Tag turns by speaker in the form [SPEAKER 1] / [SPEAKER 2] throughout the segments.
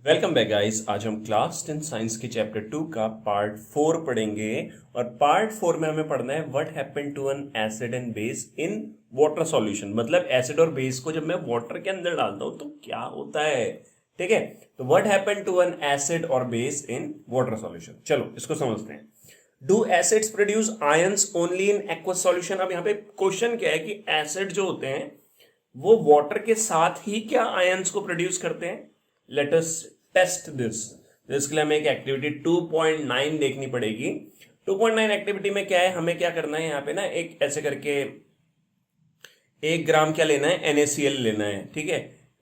[SPEAKER 1] Welcome back guys. आज हम class 10 science के चैप्टर 2 का पार्ट 4 पढ़ेंगे और पार्ट 4 में हमें पढ़ना है what happened to an acid and base in water solution. मतलब एसिड और बेस को जब मैं वाटर के अंदर डालता हूं तो क्या होता है। ठीक है, तो what happened to an acid और बेस इन वाटर सॉल्यूशन। चलो इसको समझते हैं। Do acids produce ions only in aqueous solution. अब यहाँ पे क्वेश्चन क्या है कि एसिड जो होते हैं वो वाटर के साथ ही क्या आयंस को प्रोड्यूस करते हैं। Let us test this. इसके लिए हमें एक एक्टिविटी 2.9 देखनी पड़ेगी। 2.9 एक्टिविटी में क्या है, हमें क्या करना है यहाँ पे ना, एक ऐसे करके 1 ग्राम क्या लेना है, NaCl लेना है। ठीक है,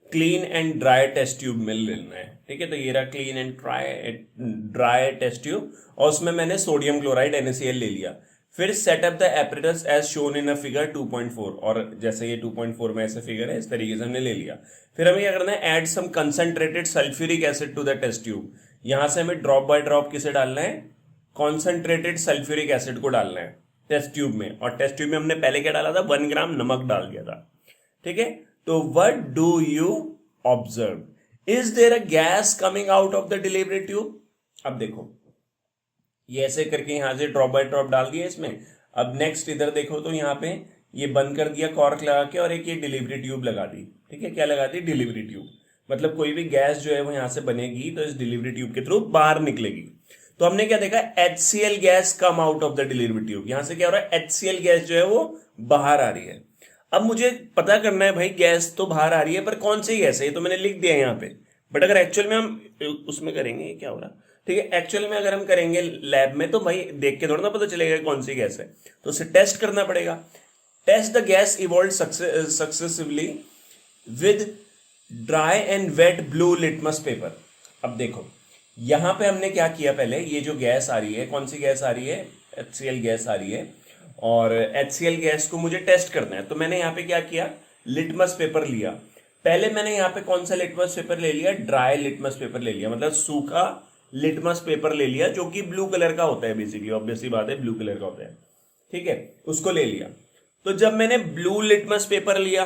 [SPEAKER 1] clean and dry test tube में लेना है। ठीक है, तो ये रहा clean and dry test tube और उसमें मैंने सोडियम क्लोराइड NaCl ले लिया। फिर setup the apparatus as shown in a figure 2.4 और जैसे ये 2.4 में ऐसे फिगर है इस तरीके से हमने ले लिया। फिर हमें क्या करना है, add some concentrated sulphuric acid to the test tube. यहां से हमें ड्रॉप बाय ड्रॉप किसे डालना है, कॉन्सेंट्रेटेड सल्फ्यूरिक एसिड को डालना है टेस्ट ट्यूब में। और टेस्ट ट्यूब में हमने पहले क्या डाला था, 1 ग्राम नमक डाल दिया था। ठीक है, तो what do you observe, is there a gas coming out of the delivery tube. अब देखो ये ऐसे करके यहां से ड्रॉप बाय ड्रॉप डाल दिया इसमें। अब नेक्स्ट इधर देखो तो यहाँ पे ये बंद कर दिया कॉर्क लगा के और एक ये डिलीवरी ट्यूब लगा दी। ठीक है, क्या लगा दी, डिलीवरी ट्यूब। मतलब कोई भी गैस जो है वो यहां से बनेगी तो इस डिलीवरी ट्यूब के थ्रू बाहर निकलेगी। तो हमने क्या देखा, HCl gas come out of the delivery tube. यहां से क्या हो रहा है, HCl गैस जो है वो बाहर आ रही है। अब मुझे पता करना है भाई, गैस तो बाहर आ रही है पर कौन सी गैस है, ये तो मैंने लिख दिया यहाँ पे। बट अगर एक्चुअल में हम उसमें करेंगे, क्या हो रहा, ठीक है, एक्चुअल में अगर हम करेंगे लैब में तो भाई देख के थोड़ा ना पता चलेगा कौन सी गैस है, तो उसे टेस्ट करना पड़ेगा। Test the gas evolve successively with dry and wet blue litmus paper. अब देखो यहां पे हमने क्या किया, पहले ये जो गैस आ रही है, कौन सी गैस आ रही है, HCl गैस आ रही है और HCl गैस को मुझे टेस्ट करना है। तो मैंने यहाँ पे क्या किया, लिटमस पेपर लिया। पहले मैंने यहाँ पे कौन सा लिटमस पेपर ले लिया, ड्राई लिटमस पेपर ले लिया, मतलब सूखा लिटमस पेपर ले लिया जो कि ब्लू कलर का होता है, बेसिकली ऑब्वियस सी बात है ब्लू कलर का होता है। ठीक है, उसको ले लिया। तो जब मैंने ब्लू लिटमस पेपर लिया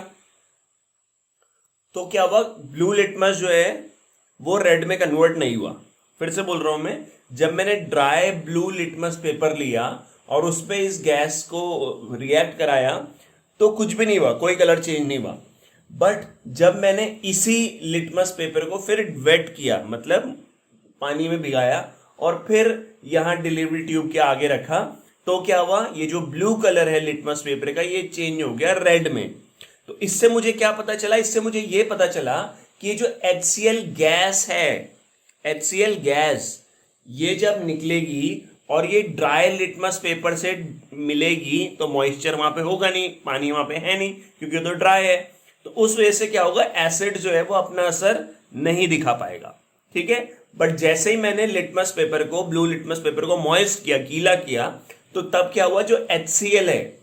[SPEAKER 1] तो क्या हुआ, ब्लू लिटमस जो है वो रेड में कन्वर्ट नहीं हुआ। फिर से बोल रहा हूं मैं, जब मैंने ड्राई ब्लू लिटमस पेपर लिया और उस पर इस गैस को रिएक्ट कराया तो कुछ भी नहीं हुआ, कोई कलर चेंज नहीं हुआ। बट जब मैंने इसी लिटमस पेपर को फिर वेट किया, मतलब पानी में भिगाया और फिर यहां डिलीवरी ट्यूब के आगे रखा, तो क्या हुआ, ये जो ब्लू कलर है लिटमस पेपर का ये चेंज हो गया रेड में। तो इससे मुझे क्या पता चला, इससे मुझे ये पता चला कि ये जो HCl गैस है, HCl गैस ये जब निकलेगी और ये ड्राई लिटमस पेपर से मिलेगी तो मॉइस्चर वहां पे होगा नहीं, पानी वहां पे है नहीं क्योंकि तो ड्राई है। तो उस वजह से क्या होगा, एसिड जो है वो अपना असर नहीं दिखा पाएगा। ठीक है, बट जैसे ही मैंने लिटमस पेपर को, ब्लू लिटमस पेपर को मॉइस्ट किया, गीला किया, तो तब क्या हुआ, जो HCl है,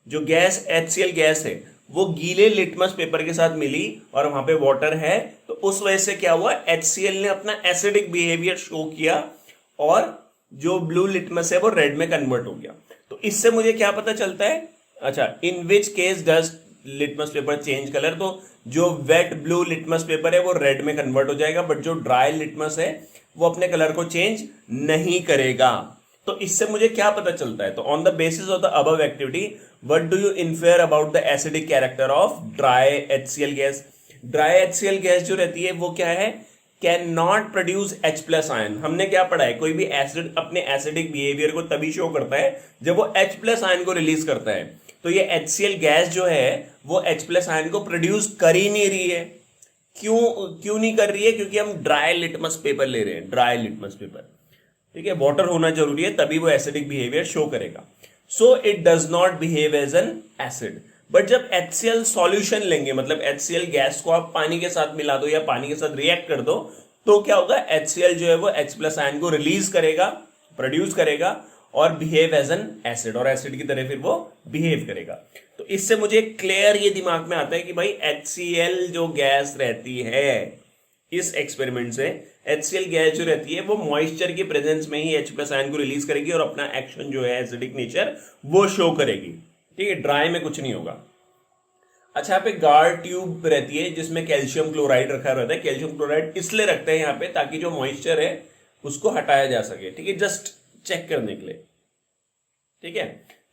[SPEAKER 1] जो गैस HCl गैस है वो गीले लिटमस पेपर के साथ मिली और वहां पे वाटर है। तो उस वजह से क्या हुआ, HCl ने अपना एसिडिक बिहेवियर शो किया और जो ब्लू लिटमस है वो रेड में कन्वर्ट हो गया। तो इससे मुझे क्या पता चलता है, अच्छा, in which case does litmus paper change colour. तो जो वेट ब्लू लिटमस पेपर है वो रेड में कन्वर्ट हो जाएगा, बट जो ड्राई लिटमस है वो अपने कलर को चेंज नहीं करेगा। तो इससे मुझे क्या पता चलता है, तो on the basis of the above activity what do you infer about the acidic character of dry HCl gas. Dry HCl gas जो रहती है वो क्या है, can not produce H+ ion. हमने क्या पढ़ा है, कोई भी एसिड अपने एसिडिक बिहेवियर को तभी शो करता है जब वो H+ आयन को रिलीज करता है। तो ये HCl गैस जो है वो H+ आयन को प्रोड्यूस कर ही नहीं रही है। क्यों नहीं कर रही है, क्योंकि हम ड्राई लिटमस पेपर ले रहे हैं, ड्राई लिटमस पेपर। ठीक है, वाटर होना जरूरी है तभी वो एसिडिक बिहेवियर शो करेगा। So it does not behave as an acid. But जब HCl सॉल्यूशन लेंगे, मतलब HCl गैस को आप पानी के साथ मिला दो या पानी के साथ रिएक्ट कर दो, तो क्या होगा, HCl जो है वो H+ आयन को रिलीज करेगा, प्रोड्यूस करेगा और बिहेव एज एन एसिड, और एसिड की तरह फिर वो बिहेव करेगा। तो इससे मुझे क्लियर ये दिमाग में आता है कि भाई HCl जो गैस रहती है इस एक्सपेरिमेंट से, HCl गैस जो रहती है वो मॉइस्चर की प्रेजेंस में ही H+ आयन को रिलीज करेगी और अपना एक्शन जो है एसिडिक नेचर वो शो करेगी। ठीक है, ड्राई में कुछ नहीं होगा। अच्छा, यहाँ पे गार्ड ट्यूब रहती है जिसमें कैल्शियम क्लोराइड रखा रहता है। कैल्शियम क्लोराइड इसलिए रखते हैं यहाँ पे ताकि जो मॉइस्चर है उसको हटाया जा सके, ठीक है, जस्ट चेक करने के लिए, ठीक है।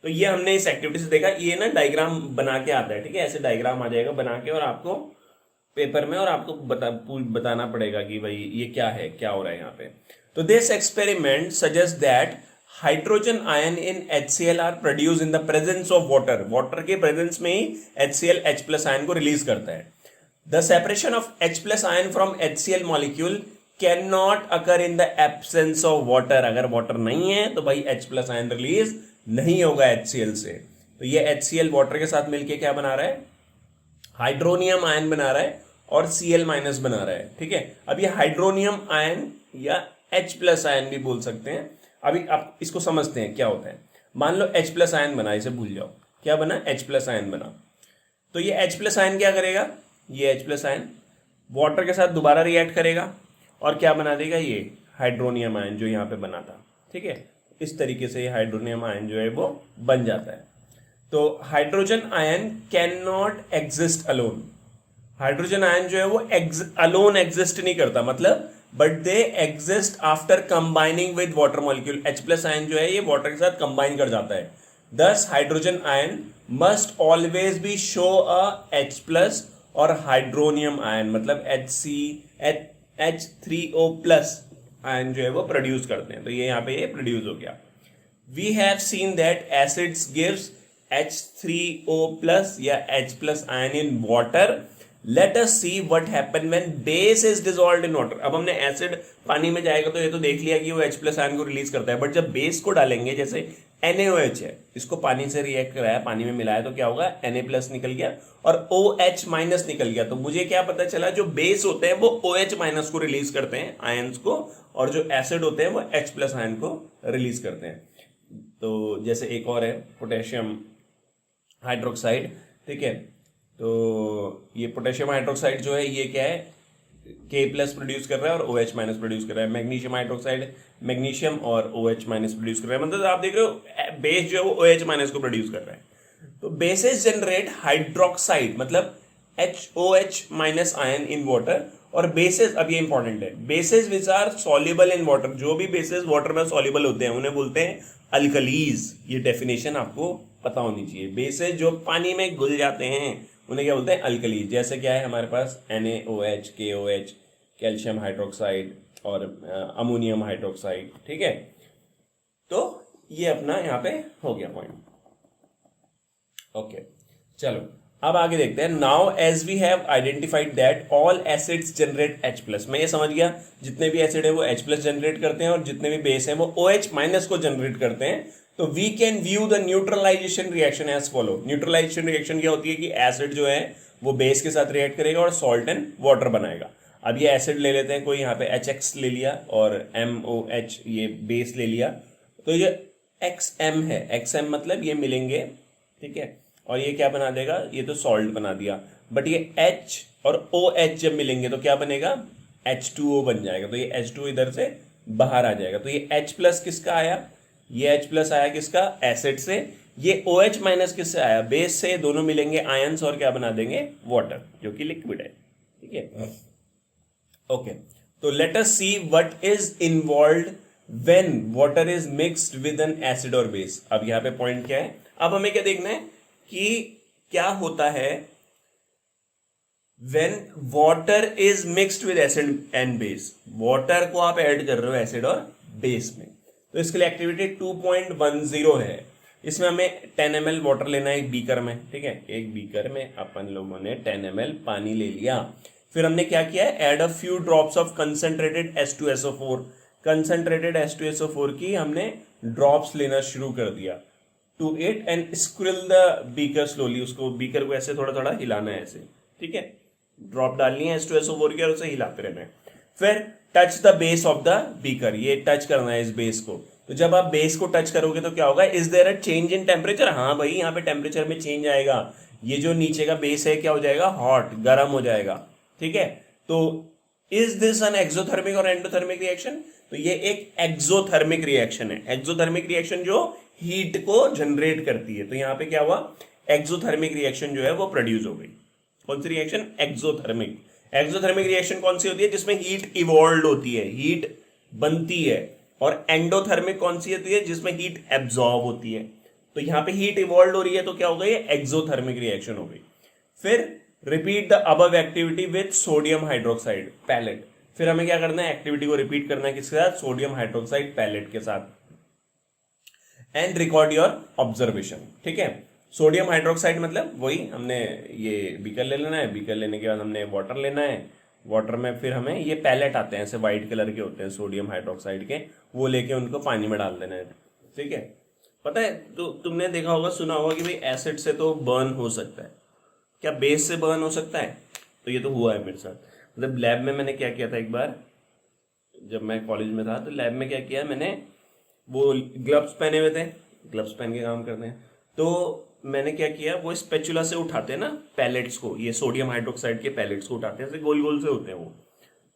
[SPEAKER 1] तो ये हमने इस एक्टिविटी से देखा। ये ना डायग्राम बना के आता है, ठीक है, ऐसे डायग्राम आ जाएगा बना के और आपको पेपर में, और आपको बताना पड़ेगा कि भाई ये क्या है, क्या हो रहा है यहाँ पे। तो this experiment suggest that hydrogen ion in HCl are produce in the presence of water. Water के प्रेजेंस में ही HCl H+ आयन को रिलीज करता है। The separation of H+ ion from HCl molecule can not occur in the absence of water. अगर water नहीं है तो भाई H+ आयन रिलीज नहीं होगा HCl से। तो ये HCl वाटर के साथ मिलके क्या बना रहा है, हाइड्रोनियम आयन बना रहा है और Cl- बना रहा है, ठीक है। अब ये हाइड्रोनियम आयन या H+ आयन भी बोल सकते हैं। अभी आप इसको समझते हैं क्या होता है। मान लो H+ आयन बना, इसे भूल जाओ, क्या बना, H+ आयन बना। तो ये H+ आयन क्या करेगा, ये H+ आयन वाटर के साथ दोबारा रिएक्ट करेगा और क्या बना देगा, ये हाइड्रोनियम आयन जो यहाँ पे बना था, ठीक है। इस तरीके से ये हाइड्रोनियम आयन जो है वो बन जाता है। तो hydrogen ion can not exist alone. Hydrogen ion जो है वो अलोन एग्जिस्ट नहीं करता, मतलब but they exist after combining with water molecule. H+ ion जो है ये वाटर के साथ कंबाइन कर जाता है। दस hydrogen ion must always B show अ H+ और हाइड्रोनियम आयन मतलब H3O+ आयन जो है वो प्रोड्यूस करते हैं। तो ये यहाँ पे ये प्रोड्यूस हो गया। We have seen that acids gives H3O+ या H+ ion in water. Let us see what happen when base is dissolved in water। अब हमने एसिड पानी में जाएगा तो ये तो देख लिया कि वो H+ आयन को रिलीज करता है, बट जब बेस को डालेंगे, जैसे NaOH है, इसको पानी से रिएक्ट कराया, पानी में मिलाया तो क्या होगा, Na+ निकल गया और OH- निकल गया। तो मुझे क्या पता चला, जो बेस होते हैं वो OH- को रिलीज करते हैं, आयंस को, और जो एसिड होते हैं वो H+ आयन को रिलीज करते हैं। तो जैसे एक और है पोटेशियम हाइड्रोक्साइड, ठीक है। तो ये पोटेशियम हाइड्रोक्साइड जो है ये क्या है, K+ प्रोड्यूस कर रहा है और OH- प्रोड्यूस कर रहा है। मैग्नीशियम हाइड्रोक्साइड मैग्नीशियम और OH- प्रोड्यूस कर रहा है, मतलब आप देख रहे हो बेस जो है वो OH- को प्रोड्यूस कर रहा है। तो बेसेस जनरेट हाइड्रोक्साइड मतलब HOH- आयन इन वाटर। और बेसेस, अब ये इंपॉर्टेंट है, bases which are soluble in water, जो भी बेसेस वाटर में सॉल्युबल होते हैं उन्हें बोलते हैं अल्कलीज। ये डेफिनेशन आपको पता होनी चाहिए। बेसेस जो पानी में घुल जाते हैं उन्हें क्या बोलते हैं, अल्कलीज। जैसे क्या है हमारे पास NaOH, KOH, कैल्शियम हाइड्रोक्साइड और अमोनियम हाइड्रोक्साइड, ठीक है। तो ये अपना यहाँ पे हो गया पॉइंट। ओके, चलो अब आगे देखते हैं। Now as we have identified that all acids generate H+। मैं ये समझ गया जितने भी एसिड है वो H+ जनरेट करते हैं और जितने भी बेस है वो OH- को जनरेट करते हैं। तो we can view the neutralisation reaction as follow. Neutralisation reaction क्या होती है कि एसिड जो है वो बेस के साथ रिएक्ट करेगा और सॉल्ट एंड वाटर बनाएगा। अब ये एसिड ले लेते हैं, कोई यहाँ पे HX ले लिया और MOH ये बेस ले लिया, तो ये XM है, XM मतलब ये मिलेंगे, ठीक है, और ये क्या बना देगा, ये तो सॉल्ट बना दिया। बट ये H और OH जब मिलेंगे तो क्या बनेगा, H2O बन जाएगा। तो ये H2O इधर से बाहर आ जाएगा। तो ये H+ किसका आया, ये H+ आया किसका, एसिड से। ये OH- किससे आया, बेस से। दोनों मिलेंगे आयंस और क्या बना देंगे, वाटर, जो कि लिक्विड है, ठीक है। ओके, तो let us see what is involved when water is mixed with N acid और बेस। अब यहाँ पे पॉइंट क्या है, अब हमें क्या देखना है कि क्या होता है when water is mixed with acid and base। Water को आप ऐड कर रहे हो एसिड और बेस में, तो इसके लिए एक्टिविटी 2.10 है। इसमें हमें 10 ml वाटर लेना है एक बीकर में, ठीक है। एक बीकर में अपन लोगों ने 10 ml पानी ले लिया। फिर हमने क्या किया है, add a few drops of concentrated H2SO4। Concentrated H2SO4 की हमने ड्रॉप्स लेना शुरू कर दिया to it and swirl the beaker slowly. उसको बीकर को ऐसे थोड़ा थोड़ा हिलाना है ऐसे, ठीक है। ड्रॉप डालनी है H2SO4 की और उसे हिलाते रहना है। फिर touch the base of the beaker, ये टच करना है इस बेस को। तो जब आप बेस को टच करोगे तो क्या होगा, is there a change in temperature. हाँ भाई, यहाँ पे टेम्परेचर में चेंज आएगा। ये जो नीचे का बेस है क्या हो जाएगा, हॉट, गर्म हो जाएगा, ठीक है। तो इज दिस एन एक्सोथर्मिक और एंडोथर्मिक रिएक्शन, तो ये एक एक्सोथर्मिक रिएक्शन है। एक्सोथर्मिक रिएक्शन जो हीट को जनरेट करती है। तो यहाँ पे क्या हुआ, एक्सोथर्मिक रिएक्शन जो है वो प्रोड्यूस हो गई। कौन सी रिएक्शन? एक्सोथर्मिक। एक्सोथर्मिक रिएक्शन कौन सी होती है? जिसमें हीट इवॉल्व होती है, हीट बनती है। और एंडोथर्मिक कौन सी होती है? जिसमें हीट एब्जॉर्ब होती है। तो यहां पे हीट इवॉल्व हो रही है तो क्या हो गई? एक्सोथर्मिक रिएक्शन हो गई। फिर repeat the above activity with sodium hydroxide pellet. फिर हमें क्या करना है? एक्टिविटी को रिपीट करना है किसके साथ? सोडियम हाइड्रोक्साइड पैलेट के साथ। And record your observation. ठीक है, सोडियम हाइड्रोक्साइड मतलब वही हमने ये बीकर ले लेना है, बीकर लेने के बाद हमने वाटर लेना है, वाटर में फिर हमें ये पैलेट आते हैं ऐसे वाइट कलर के होते हैं सोडियम हाइड्रोक्साइड के, वो लेके उनको पानी में डाल देना है। ठीक है, पता है तो तुमने देखा होगा, सुना होगा कि भाई एसिड से तो बर्न हो सकता है, क्या बेस से बर्न हो सकता है? तो ये तो हुआ है मेरे साथ। मतलब लैब में मैंने क्या किया था एक बार, जब मैं कॉलेज में था तो लैब में क्या किया मैंने, वो ग्लव्स पहने हुए थे, ग्लव्स पहन के काम करते हैं, तो मैंने क्या किया, वो स्पेचुला से उठाते हैं ना पैलेट्स को, ये सोडियम हाइड्रोक्साइड के पैलेट्स को उठाते हैं, ऐसे गोल गोल से होते हैं वो,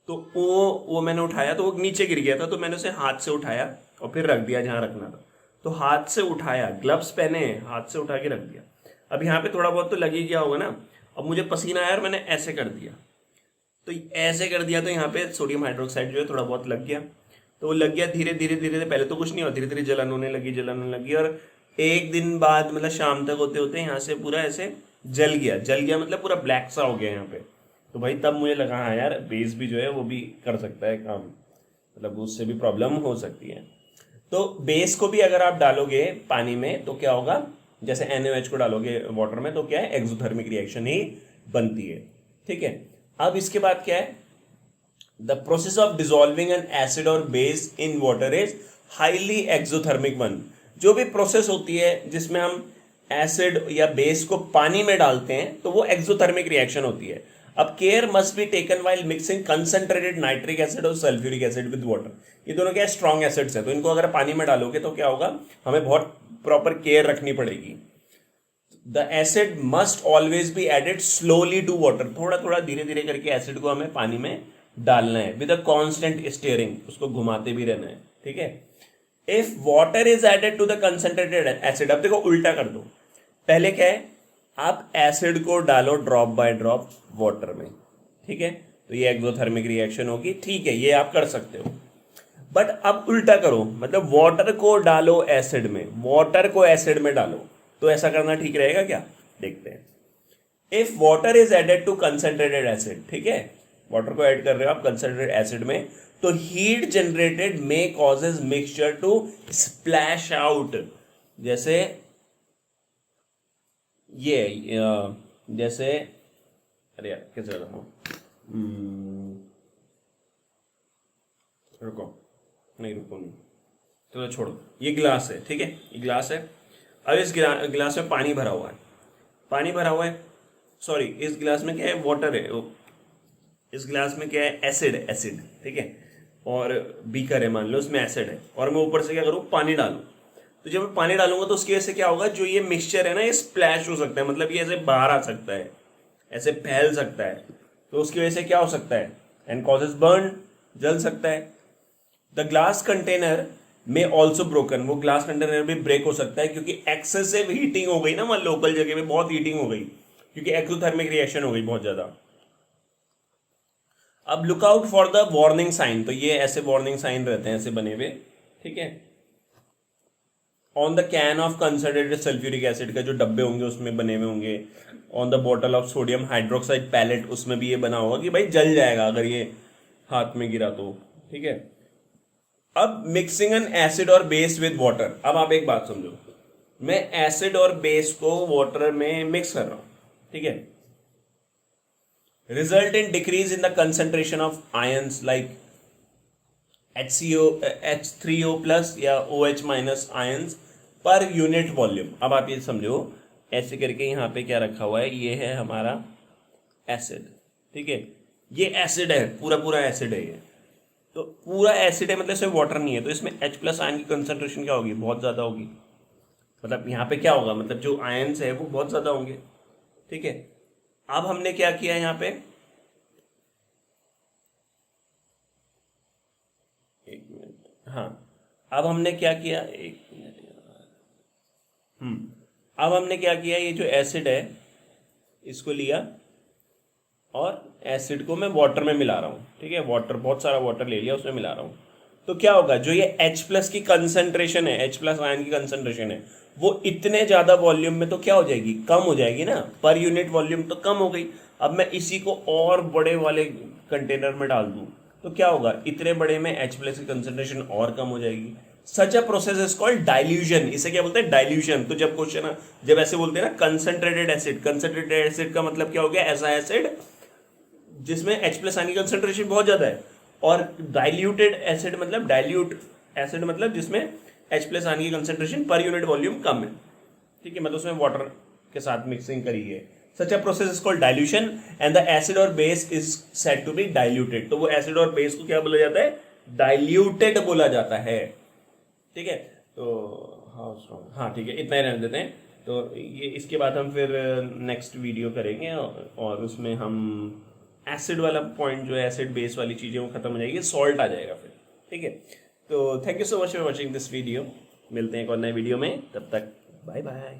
[SPEAKER 1] तो वो मैंने उठाया तो वो नीचे गिर गया था, तो मैंने उसे हाथ से उठाया और फिर रख दिया जहाँ रखना था। तो हाथ से उठाया, ग्लव्स पहने, हाथ से उठा के रख दिया। अब यहाँ पे थोड़ा बहुत तो लग ही गया होगा ना। अब मुझे पसीना आया और मैंने ऐसे कर दिया, तो ऐसे कर दिया तो यहाँ पे सोडियम हाइड्रोक्साइड जो है थोड़ा बहुत लग गया। तो वो लग गया, धीरे धीरे धीरे, पहले तो कुछ नहीं हुआ, धीरे धीरे जलन होने लगी और एक दिन बाद मतलब शाम तक होते होते यहाँ से पूरा ऐसे जल गया मतलब पूरा ब्लैक सा हो गया यहाँ पे। तो भाई तब मुझे लगा हाँ यार, बेस भी जो है वो भी कर सकता है काम, मतलब उससे भी प्रॉब्लम हो सकती है। तो बेस को भी अगर आप डालोगे पानी में तो क्या होगा, जैसे NaOH को डालोगे वाटर में तो क्या है, एक्सोथर्मिक रिएक्शन ही बनती है। ठीक है, अब इसके बाद क्या है, the process of dissolving an acid और base in water is highly exothermic one. जो भी प्रोसेस होती है जिसमें हम एसिड या बेस को पानी में डालते हैं तो वो एक्सोथर्मिक रिएक्शन होती है। अब care must be taken while mixing concentrated nitric acid और सल्फ्यूरिक एसिड विद वाटर। ये दोनों क्या स्ट्रॉन्ग एसिड्स हैं, तो इनको अगर पानी में डालोगे तो क्या होगा, हमें बहुत प्रॉपर केयर रखनी पड़ेगी। The acid must always be added slowly to water. थोड़ा थोड़ा धीरे धीरे करके एसिड को हमें पानी में डालना है विद अ कांस्टेंट स्टीयरिंग, उसको घुमाते भी रहना है। ठीक है, if water is added to the concentrated acid, अब देखो उल्टा कर दो, पहले क्या है, आप एसिड को डालो ड्रॉप बाय ड्रॉप वाटर में। ठीक है, तो ये एक्सोथर्मिक रिएक्शन होगी, ठीक है, ये आप कर सकते हो। बट अब उल्टा करो, मतलब वाटर को डालो एसिड में, वाटर को एसिड में डालो, तो ऐसा करना ठीक रहेगा क्या? देखते हैं। If water is added to concentrated acid, ठीक है, वाटर को ऐड कर रहे हो आप कंसंट्रेटेड एसिड में, तो heat generated may causes mixture to splash out. जैसे ये जैसे, अरे यार कैसे बताऊं, रुको, नहीं रुको नहीं, चलो छोड़ो, ये गिलास है, ठीक है, ये गिलास है। अब इस गिलास में पानी भरा हुआ है, पानी भरा हुआ है, सॉरी इस गिलास में क्या है, वाटर है, इस गिलास में क्या है, एसिड है, एसिड, ठीक है, और बीकर है मान लो, उसमें एसिड है, और मैं ऊपर से क्या करूँ, पानी डालूँ। तो जब मैं पानी डालूंगा तो उसकी वजह से क्या होगा, जो ये मिक्सचर है ना, ये स्प्लैश हो सकता है, मतलब ये ऐसे बाहर आ सकता है, ऐसे फैल सकता है, तो उसकी वजह से क्या हो सकता है, एंड कॉजेज बर्न, जल सकता है। द ग्लास कंटेनर में ऑल्सो ब्रोकन, वो ग्लास कंटेनर भी ब्रेक हो सकता है, क्योंकि एक्सेसिव हीटिंग हो गई ना, वहां लोकल जगह में बहुत हीटिंग हो गई, क्योंकि एक्सोथर्मिक रिएक्शन हो गई बहुत ज्यादा। अब look out for the warning sign, तो ये ऐसे वार्निंग साइन रहते हैं ऐसे बने हुए, ठीक है, on the can of concentrated sulphuric acid का जो डब्बे होंगे उसमें बने हुए होंगे, on the bottle of sodium hydroxide pellet, उसमें भी ये बना होगा कि भाई जल जाएगा अगर ये हाथ में गिरा तो, ठीक है। अब मिक्सिंग एन एसिड और बेस विद वाटर, अब आप एक बात समझो, मैं एसिड और बेस को वाटर में मिक्स कर रहा हूं, ठीक है, result in decrease in the concentration of ions like HCO H3O plus या OH minus ions per unit volume. अब आप ये समझो, ऐसे करके यहाँ पे क्या रखा हुआ है, ये है हमारा एसिड, ठीक है, ये एसिड है, पूरा पूरा एसिड है ये, तो पूरा एसिड है मतलब इसमें वाटर नहीं है, तो इसमें H प्लस आयन की कंसंट्रेशन क्या होगी, बहुत ज़्यादा होगी, मतलब यहाँ पे क्या होगा, मतलब जो आयंस है वो बहुत ज़्यादा होंगे, ठीक है। अब हमने क्या किया यहाँ पे, एक मिनट, हाँ, अब हमने क्या किया, एक मिनट, अब हमने क्या किया, ये जो एसिड है इसको लिया और एसिड को मैं वाटर में मिला रहा हूँ, ठीक है, वाटर, बहुत सारा वाटर ले लिया, उसमें मिला रहा हूँ। तो क्या होगा, जो ये H+ की कंसंट्रेशन है, H+ आयन की कंसंट्रेशन है, वो इतने ज़्यादा वॉल्यूम में तो क्या हो जाएगी, कम हो जाएगी ना, पर यूनिट वॉल्यूम तो कम हो गई। अब मैं इसी को और बड़े वाले कंटेनर में डाल दूँ तो क्या होगा, इतने बड़े में H+ की कंसंट्रेशन और कम हो जाएगी। Such a process is called dilution. इसे क्या बोलते हैं, डाइल्यूशन। तो जब क्वेश्चन, जब ऐसे बोलते हैं ना कंसंट्रेटेड एसिड, कंसंट्रेटेड एसिड का मतलब क्या हो गया, ऐसा एसिड जिसमें H+ आयन की कंसंट्रेशन बहुत ज़्यादा है। और डाइल्यूटेड एसिड मतलब, डाइल्यूट एसिड मतलब जिसमें H+ आयन की कंसंट्रेशन पर यूनिट वॉल्यूम कम है, ठीक है, मतलब उसमें वाटर के साथ मिक्सिंग करी है। Such a process is called dilution and the acid और base is said to be diluted. तो वो एसिड और बेस को क्या बोला जाता है, डाइल्यूटेड बोला जाता है, ठीक है। तो हाँ ठीक है, इतना ही रहने देते हैं। तो ये इसके बाद हम फिर नेक्स्ट वीडियो करेंगे और उसमें हम एसिड वाला पॉइंट जो है, एसिड बेस वाली चीज़ें वो खत्म हो जाएगी, सॉल्ट आ जाएगा फिर, ठीक है। तो thank you so much for watching this video. मिलते हैं एक और नए वीडियो में, तब तक बाय बाय।